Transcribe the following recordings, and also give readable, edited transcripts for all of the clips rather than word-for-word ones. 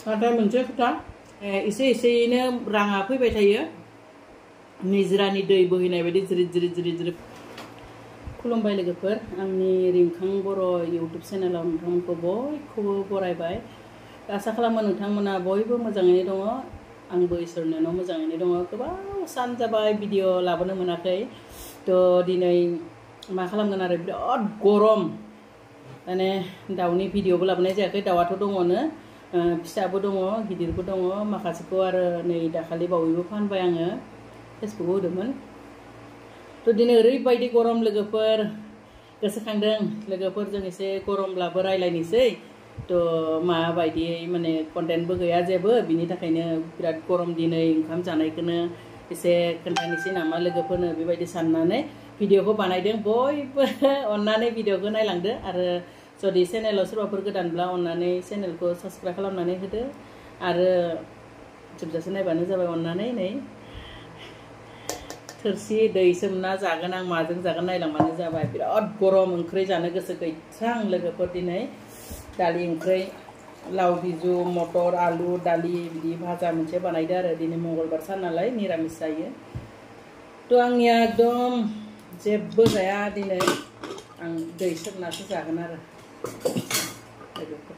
नाथाय मोनसे खोथा एसे एसेयैनो राङा फैबाय थायो निजरानि दै बोहैनाय बायदि जिरिद जिरिद जिरिद जिरिद। खुलुमबाय लोगोफोर, आंनि रिंखां बर' इउटुब चेनेलाव नोंथांमोनखौ बयखौबो बरायबाय। आसा खालामो नोंथांमोना बयबो मोजाङैनो दङ। आंबो इसोरनि अननायाव मोजाङैनो दङ। गोबाव सान जाबाय भिडिअ लाबोनो मोनाखै। थ' दिनै मा खालामगोन आरो बिराद गरम, माने दाउनि भिडिअबो लाबोनाय जायाखै। दाउआथ' दङनो, फिसाबो दङ गिदिरबो दङ। माखासेखौ आरो नै दाखालि बावैबो फानबाय आङो, फेसबुकआव होदोंमोन। थ' दिनै ओरैबायदि गरम लोगोफोर, गोसोखांदों लोगोफोरजों एसे गरमब्लाबो रायलायनोसै। थ' माबायदियै माने कन्टेन्टबो गैया जेबो, बिनि थाखायनो बिराद गरम दिनै ओंखाम जानायखौनो एसे खोन्थानोसै नामा लोगोफोरनो बेबायदि साननानै भिडिअखौ बानायदों। बयबो अननानै भिडिअखौ नायलांदो आरो जुदि चेनेलाव सोरबाफोर गोदानब्ला अननानै चेनेलखौ साबस्क्राइब खालामनानै होदो आरो जोबजासे नायबानो जाबाय अननानै। नै थोरसि दै सोमना जागोन आं, माजों जागोन नायलांबानो जाबाय। बिराद गरम, ओंख्रि जानो गोसो गैथ्रां लोगोफोर। दिनै दालि ओंख्रि, लाव बिजौ मटर आलु दालि बिदि भाजा मोनसे बानायदो आरो दिनै मंगलबार सान नालाय निरामिस जायो। थ' आंनिया एकदम जेबो जाया दिनै, आं दै सोमनासो जागोन आरो लोगोफोर।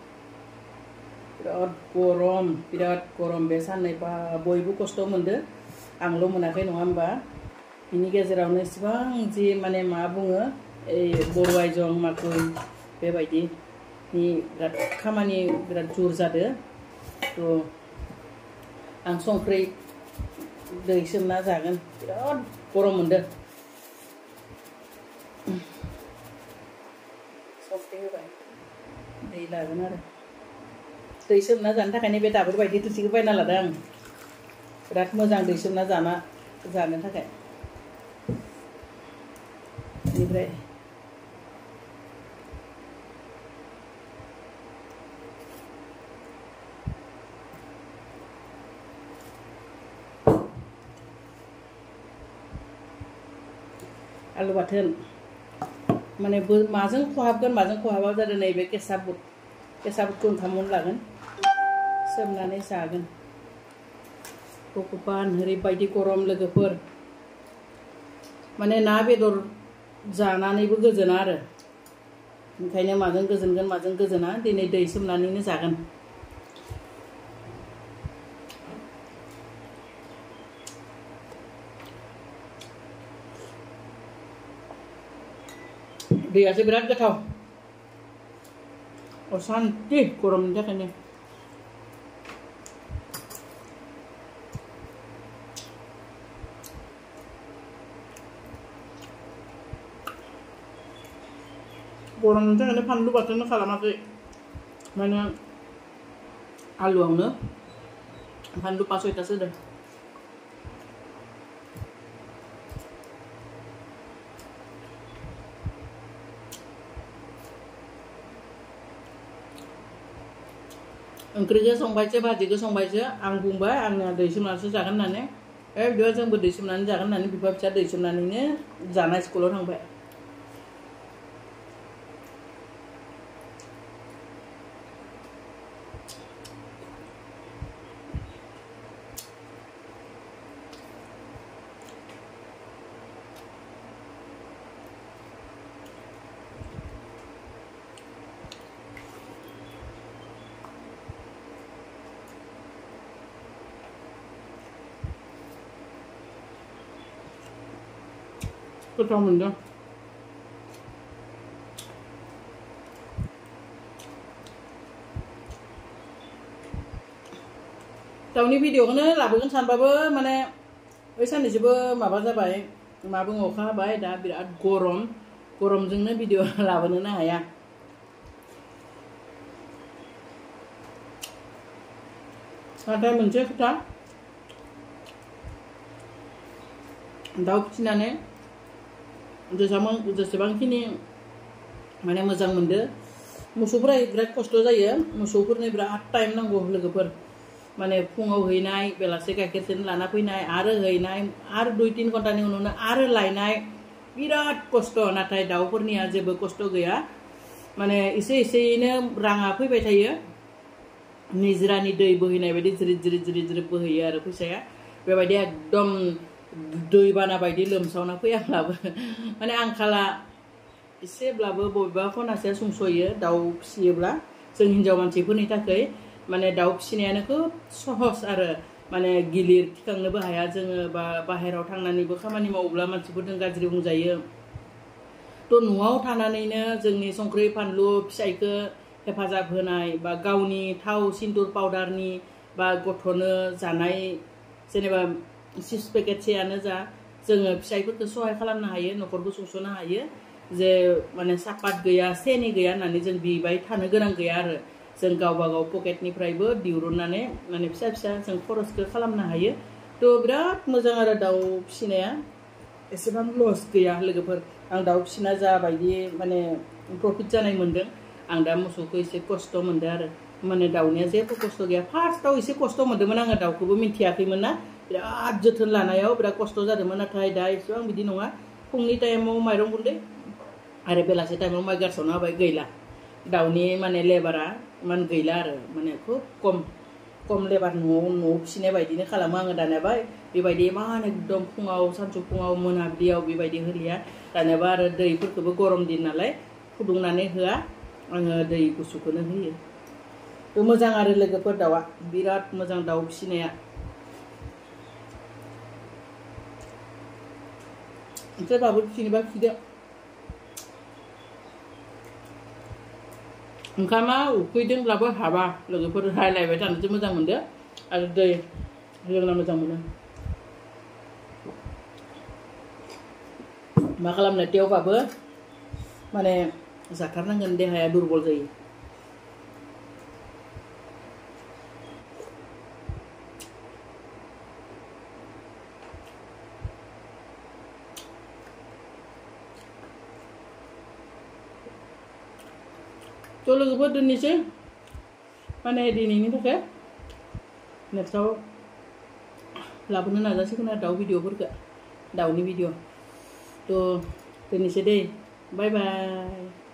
बिराद गरम बे साननैबा बयबो खस्थ' मोनदो, आंल' मोनाखै नङा होमबा। बिनि गेजेरावनो इसिबां जि माने मा बुङो बर' आइजं माखुइ बेबायदि बिराद खामानि बिराद जुर जादो। थ' आं संख्रि दै सोमना जागोन, बिराद गरम मोनदो। संख्रि होबाय, दै लागोन आरो दै सोमना जानो थाखायनो बे दाबोर बायदि थोरसिखौ बायना लादों आं। बिराद मोजां दै सोमना जानो थाखाय। बेनिफ्राय आलु बाथोन माने माजों खहाबगोन माजों खहाबा जादों नैबे केसा बुटखौ ओंखामावनो लागोन, सोमनानै जागोन। भगबान ओरैबायदि गरम लोगोफोर, माने ना बेदर जानानैबो गोजोना आरो, ओंखायनो माजों गोजोनगोन माजों गोजोना दिनै दै सोमनानैनो जागोन। दैयासो बिराद गोथाव, असान्थि गरमनि थाखायनो। गरमनि थाखायनो फानलु बाथोन खालामाखै, माने आलुआवनो फानलु 5-6थासो होदों। ओंख्रिखौ संबायसो, भाजिखौ संबायसो, आं बुंबाय आंना दै सोमनानैसो जागोन होननानै। बिदिबा जोंबो दै सोमनानै जागोन होननानै बिफा फिसा दै सोमनानैनो जानाय स्कुलाव थांबाय। गोथाव मोनदों। दाउनि भिडिअखौनो लाबोगोन सानबाबो माने बै साननैसोबो माबा जाबाय, मा बुङो अखा हाबाय, दा बिराद गरमजोंनो भिडिअ लाबोनोनो हाया। नाथाय मोनसे खोथा, दाउ फिसिनानै जेसेबांखिनि माने मोजां मोनदो, मोसौफोरा बिराद खस्थ' जायो। मोसौफोरनो बिराद टाइम नांगौ लोगोफोर, माने फुङाव हैनाय, बेलासे गाइखेर सेरनो लाना फैनाय, आरो हैनाय, आरो 2-3 घन्टानि उनावनो आरो लायनाय, बिराद खस्थ'। नाथाय दाउफोरनिया जेबो खस्थ' गैया, माने एसे एसेयैनो राङा फैबाय थायो। निजरानि दै बोहैनाय बायदि जिरिद जिरिद जिरिद जिरिद बोहैयो आरो फैसाया बेबायदि एकदम दैबाना बायदि लोमसावना फैयाब्लाबो माने आंखाला एसेब्लाबो बबेबा खनासेया सुंस'यो दाउ फिसियोब्ला जों हिनजाव मानसिफोरनि थाखाय माने दाउ फिसिनायानो खोब सहस आरो माने गिलिर थिखांनोबो हाया जोङो बा बाहेराव थांनानैबो खामानि मावोब्ला मानसिफोरजों गाज्रि बुंजायो थ' न'आव थानानैनो जोंनि संख्रि फानलु फिसाइखौ हेफाजाब होनाय बा गावनि थाव सिन्दुर पाउडारनि बा गथ'नो जानाय जेनेबा चिप्स पेकेटसेयानो जा जोङो फिसाइफोरखौ सहाय खालामनो हायो न'खरखौ सुंस'नो हायो जे माने सापात गैया सेनि गैया होननानै जों बिबाय थानो गोनां गैया आरो जों गावबा गाव पकेटनिफ्रायबो दिरुननानै माने फिसा फिसा जों खरसखौ खालामनो हायो थ' बिराद मोजां आरो दाउ फिसिनाया एसेबां लस गैया लोगोफोर आं दाउ फिसिना जाबायदि माने प्रफिट जानाय मोन्दों आं दा मोसौखौ एसे खस्थ' मोन्दों आरो माने दाउनिया जेबो खस्थ' गैया फार्स्टआव एसे खस्थ' मोन्दोंमोन आङो दाउखौबो मिन्थियाखैमोन ना बिराद जोथोन लानायाव बिराद खस्थ' जादोंमोन नाथाय दा एसेबां बिदि नङा फुंनि टाइमाव माइरं गुन्दै आरो बेलासे टाइमाव माइ गारस'ना होबाय गैला दाउनि माने लेबारा मान गैला आरो माने खुब खम लेबार न'आव फिसिनाय बायदिनो खालामो आङो दानियाबा बेबायदि इमान एकदम फुङाव सानजौफुङाव मोनाबिलियाव बेबायदि होलिया दानियाबा आरो दैफोरखौबो गरम दिन नालाय फुदुंनानै होआ आङो दै गुसुखौनो होयो थ' मोजां आरो लोगोफोर दाउआ बिराद मोजां दाउ फिसिनाया सोरबाबो फिसिनोबा फिदो ओंखामा उखैदोंब्लाबो हाबा लोगोफोर रायलायबाय थानोसो मोजां मोनदो आरो दै लोंना मोजां मोनो मा खालामनो थेवबाबो माने जाथारनांगोन देहाया दुरबल जायो थ' लोगोफोर दोननोसै माने दिनैनि थाखाय नेक्स्टआव लाबोनो नाजासिगोन आरो दाउ भिडिअफोरखौ दाउनि भिडिअ थ' दोननोसै दै बाय बाय